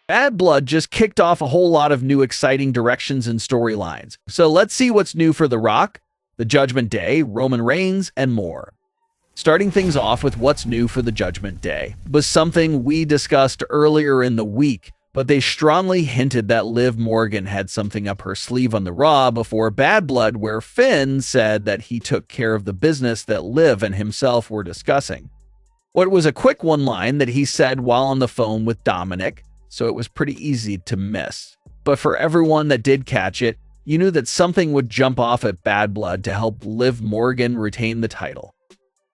Bad Blood just kicked off a whole lot of new exciting directions and storylines. So let's see what's new for The Rock, the Judgment Day, Roman Reigns, and more. Starting things off with what's new for the Judgment Day was something we discussed earlier in the week, but they strongly hinted that Liv Morgan had something up her sleeve on the Raw before Bad Blood, where Finn said that he took care of the business that Liv and himself were discussing. Well, it was a quick one line that he said while on the phone with Dominic, so it was pretty easy to miss. But for everyone that did catch it, you knew that something would jump off at Bad Blood to help Liv Morgan retain the title.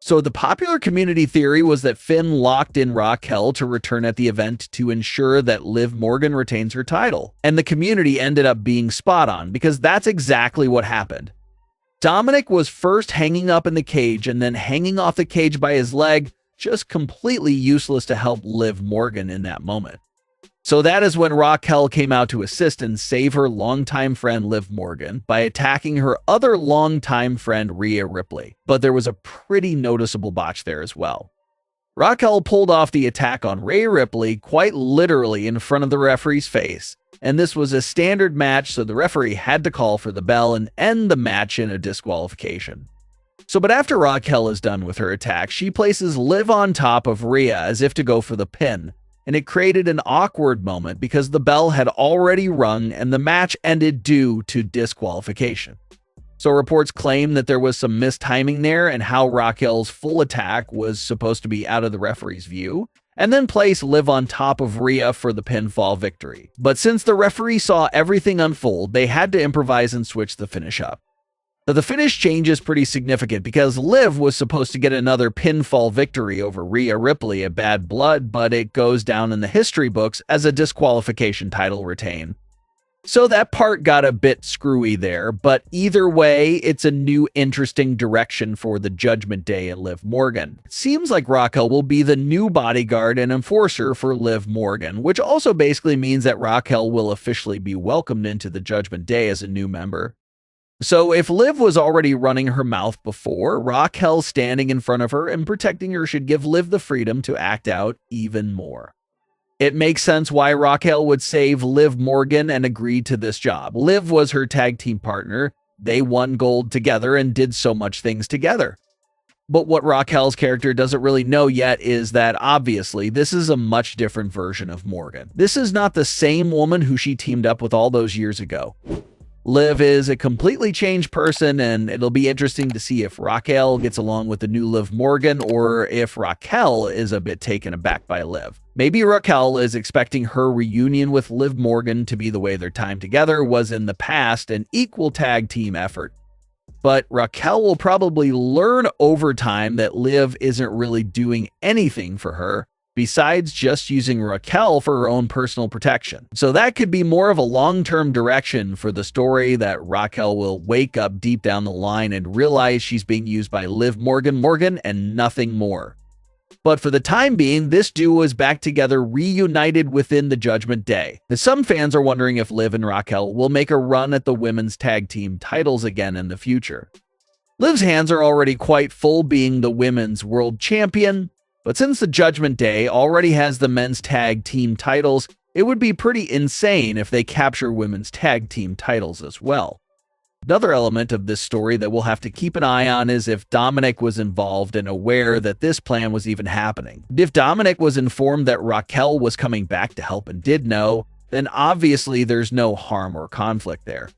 So the popular community theory was that Finn locked in Raquel to return at the event to ensure that Liv Morgan retains her title. And the community ended up being spot on, because that's exactly what happened. Dominic was first hanging up in the cage and then hanging off the cage by his leg, just completely useless to help Liv Morgan in that moment. So that is when Raquel came out to assist and save her longtime friend Liv Morgan by attacking her other longtime friend Rhea Ripley. But there was a pretty noticeable botch there as well. Raquel pulled off the attack on Rhea Ripley quite literally in front of the referee's face. And this was a standard match, so the referee had to call for the bell and end the match in a disqualification. But after Raquel is done with her attack, she places Liv on top of Rhea as if to go for the pin. And it created an awkward moment because the bell had already rung and the match ended due to disqualification. So reports claim that there was some mistiming there and how Raquel's full attack was supposed to be out of the referee's view, and then place Liv on top of Rhea for the pinfall victory. But since the referee saw everything unfold, they had to improvise and switch the finish up. Now, the finish change is pretty significant because Liv was supposed to get another pinfall victory over Rhea Ripley at Bad Blood, but it goes down in the history books as a disqualification title retain. So that part got a bit screwy there, but either way, it's a new interesting direction for the Judgment Day and Liv Morgan. It seems like Raquel will be the new bodyguard and enforcer for Liv Morgan, which also basically means that Raquel will officially be welcomed into the Judgment Day as a new member. So if Liv was already running her mouth before, Raquel standing in front of her and protecting her should give Liv the freedom to act out even more. It makes sense why Raquel would save Liv Morgan and agree to this job. Liv was her tag team partner. They won gold together and did so much things together. But what Raquel's character doesn't really know yet is that obviously this is a much different version of Morgan. This is not the same woman who she teamed up with all those years ago. Liv is a completely changed person, and it'll be interesting to see if Raquel gets along with the new Liv Morgan or if Raquel is a bit taken aback by Liv. Maybe Raquel is expecting her reunion with Liv Morgan to be the way their time together was in the past, an equal tag team effort. But Raquel will probably learn over time that Liv isn't really doing anything for her, besides just using Raquel for her own personal protection. So that could be more of a long-term direction for the story, that Raquel will wake up deep down the line and realize she's being used by Liv Morgan and nothing more. But for the time being, this duo is back together, reunited within the Judgment Day. Now, some fans are wondering if Liv and Raquel will make a run at the women's tag team titles again in the future. Liv's hands are already quite full being the women's world champion, but since the Judgment Day already has the men's tag team titles, it would be pretty insane if they capture women's tag team titles as well. Another element of this story that we'll have to keep an eye on is if Dominic was involved and aware that this plan was even happening. If Dominic was informed that Raquel was coming back to help and did know, then obviously there's no harm or conflict there.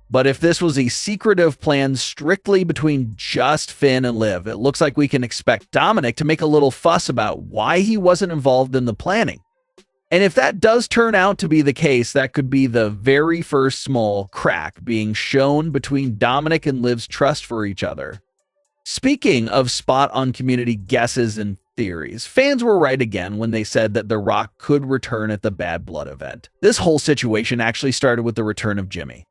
But if this was a secretive plan strictly between just Finn and Liv, it looks like we can expect Dominic to make a little fuss about why he wasn't involved in the planning. And if that does turn out to be the case, that could be the very first small crack being shown between Dominic and Liv's trust for each other. Speaking of spot-on community guesses and theories, fans were right again when they said that The Rock could return at the Bad Blood event. This whole situation actually started with the return of Jimmy.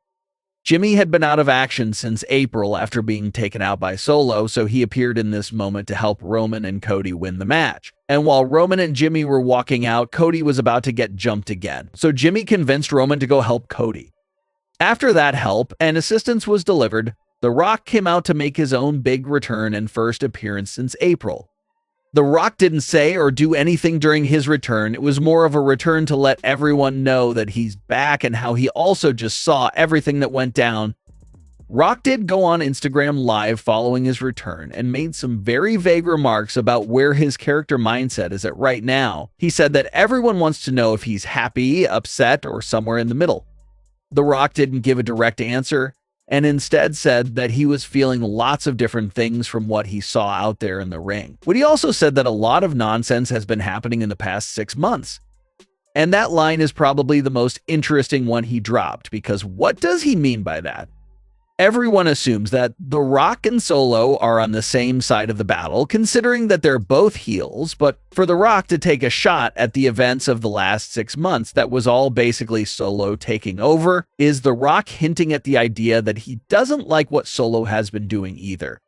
Jimmy had been out of action since April after being taken out by Solo, so he appeared in this moment to help Roman and Cody win the match. And while Roman and Jimmy were walking out, Cody was about to get jumped again, so Jimmy convinced Roman to go help Cody. After that help and assistance was delivered, The Rock came out to make his own big return and first appearance since April. The Rock didn't say or do anything during his return. It was more of a return to let everyone know that he's back and how he also just saw everything that went down. Rock did go on Instagram Live following his return and made some very vague remarks about where his character mindset is at right now. He said that everyone wants to know if he's happy, upset, or somewhere in the middle. The Rock didn't give a direct answer and instead said that he was feeling lots of different things from what he saw out there in the ring. But he also said that a lot of nonsense has been happening in the past 6 months. And that line is probably the most interesting one he dropped, because what does he mean by that? Everyone assumes that The Rock and Solo are on the same side of the battle, considering that they're both heels, but for The Rock to take a shot at the events of the last 6 months that was all basically Solo taking over, is The Rock hinting at the idea that he doesn't like what Solo has been doing either.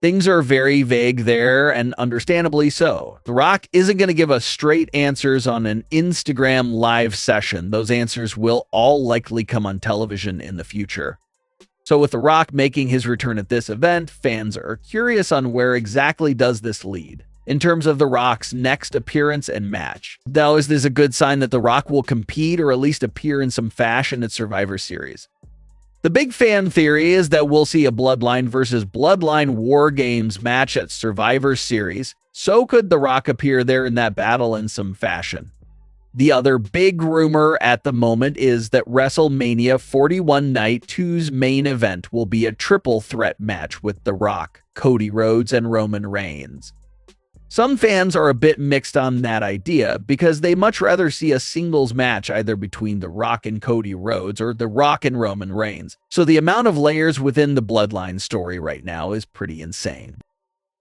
Things are very vague there, and understandably so. The Rock isn't going to give us straight answers on an Instagram Live session. Those answers will all likely come on television in the future. So with The Rock making his return at this event, fans are curious on where exactly does this lead in terms of The Rock's next appearance and match. Now, is this a good sign that The Rock will compete or at least appear in some fashion at Survivor Series? The big fan theory is that we'll see a Bloodline versus Bloodline War Games match at Survivor Series. So could The Rock appear there in that battle in some fashion? The other big rumor at the moment is that WrestleMania 41 Night 2's main event will be a triple threat match with The Rock, Cody Rhodes, and Roman Reigns. Some fans are a bit mixed on that idea because they much rather see a singles match either between The Rock and Cody Rhodes or The Rock and Roman Reigns. So the amount of layers within the Bloodline story right now is pretty insane.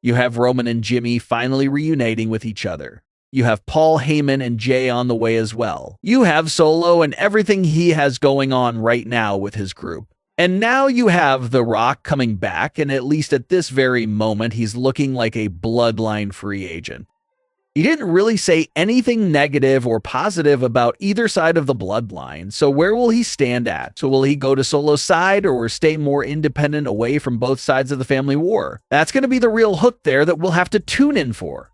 You have Roman and Jimmy finally reuniting with each other. You have Paul Heyman and Jay on the way as well. You have Solo and everything he has going on right now with his group. And now you have The Rock coming back, and at least at this very moment, he's looking like a Bloodline free agent. He didn't really say anything negative or positive about either side of the Bloodline, so where will he stand at? So will he go to Solo's side or stay more independent away from both sides of the family war? That's going to be the real hook there that we'll have to tune in for.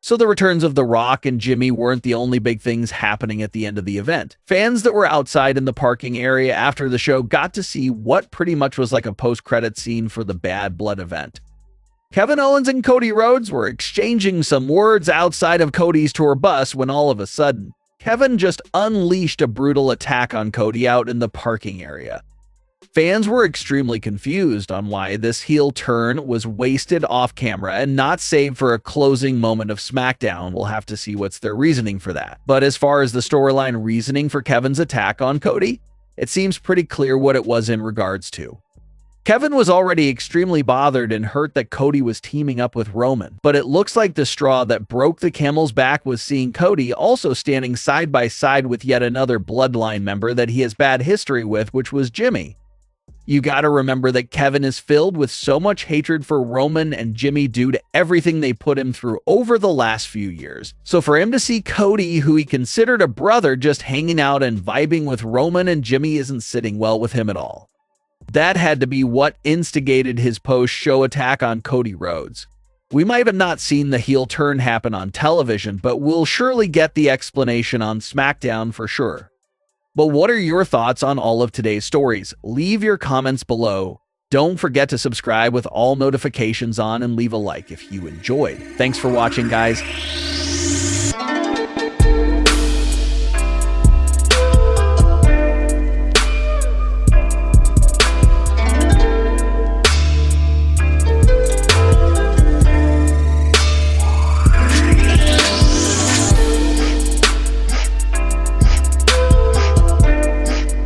So the returns of The Rock and Jimmy weren't the only big things happening at the end of the event. Fans that were outside in the parking area after the show got to see what pretty much was like a post-credit scene for the Bad Blood event. Kevin Owens and Cody Rhodes were exchanging some words outside of Cody's tour bus when all of a sudden, Kevin just unleashed a brutal attack on Cody out in the parking area. Fans were extremely confused on why this heel turn was wasted off camera and not saved for a closing moment of SmackDown. We'll have to see what's their reasoning for that. But as far as the storyline reasoning for Kevin's attack on Cody, it seems pretty clear what it was in regards to. Kevin was already extremely bothered and hurt that Cody was teaming up with Roman, but it looks like the straw that broke the camel's back was seeing Cody also standing side by side with yet another Bloodline member that he has bad history with, which was Jimmy. You gotta remember that Kevin is filled with so much hatred for Roman and Jimmy due to everything they put him through over the last few years. So for him to see Cody, who he considered a brother, just hanging out and vibing with Roman and Jimmy isn't sitting well with him at all. That had to be what instigated his post-show attack on Cody Rhodes. We might have not seen the heel turn happen on television, but we'll surely get the explanation on SmackDown for sure. But what are your thoughts on all of today's stories? Leave your comments below. Don't forget to subscribe with all notifications on and leave a like if you enjoyed. Thanks for watching, guys.